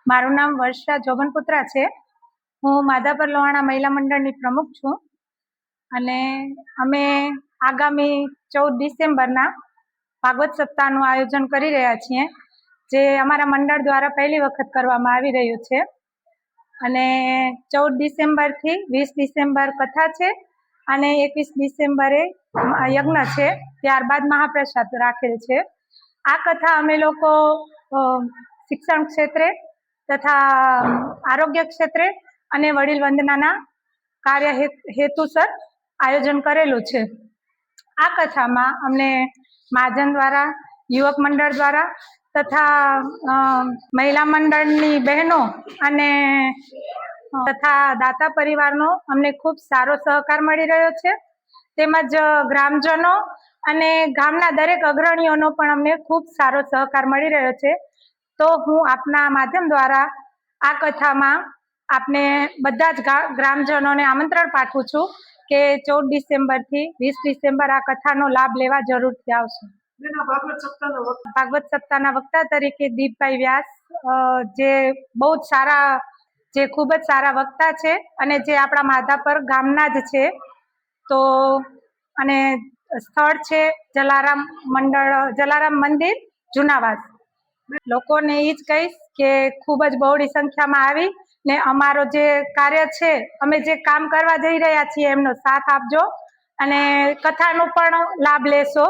મારું નામ વર્ષા જોગનપુત્રા છે। હું માધાપર લોહાણા મહિલા મંડળની પ્રમુખ છું અને અમે આગામી 14 ડિસેમ્બરના ભાગવત સપ્તાહનું આયોજન કરી રહ્યા છીએ, જે અમારા મંડળ દ્વારા પહેલી વખત કરવામાં આવી રહ્યું છે। અને 14 ડિસેમ્બરથી 20 ડિસેમ્બર કથા છે અને 21 ડિસેમ્બરે યજ્ઞ છે, ત્યારબાદ મહાપ્રસાદ રાખેલ છે। આ કથા અમે લોકો શિક્ષણ ક્ષેત્રે તથા આરોગ્ય ક્ષેત્રે અને વડીલ વંદનાના કાર્ય હેતુસર આયોજન કરેલું છે। આ કથામાં અમને મહાજન દ્વારા, યુવક મંડળ દ્વારા તથા મહિલા મંડળની બહેનો અને તથા દાતા પરિવારનો અમને ખૂબ સારો સહકાર મળી રહ્યો છે, તેમજ ગ્રામજનો અને ગામના દરેક અગ્રણીઓનો પણ અમને ખૂબ સારો સહકાર મળી રહ્યો છે। તો હું આપના માધ્યમ દ્વારા આ કથામાં આપને બધા જ ગ્રામજનોને આમંત્રણ પાઠવું છું કે 14 ડિસેમ્બરથી 20 ડિસેમ્બર આ કથાનો લાભ લેવા જરૂરથી આવશે। ભાગવત સપ્તાહના વક્તા તરીકે દીપભાઈ વ્યાસ, જે બહુ જ સારા, જે ખૂબ જ સારા વક્તા છે અને જે આપણા માધાપર ગામના જ છે। તો અને સ્થળ છે જલારામ મંદિર જુનાવાસ। લોકોને એ જ કહીશ કે ખૂબ જ બહોળી સંખ્યામાં આવી ને અમારો જે કાર્ય છે, અમે જે કામ કરવા જઈ રહ્યા છીએ એમનો સાથ આપજો અને કથાનો પણ લાભ લેશો।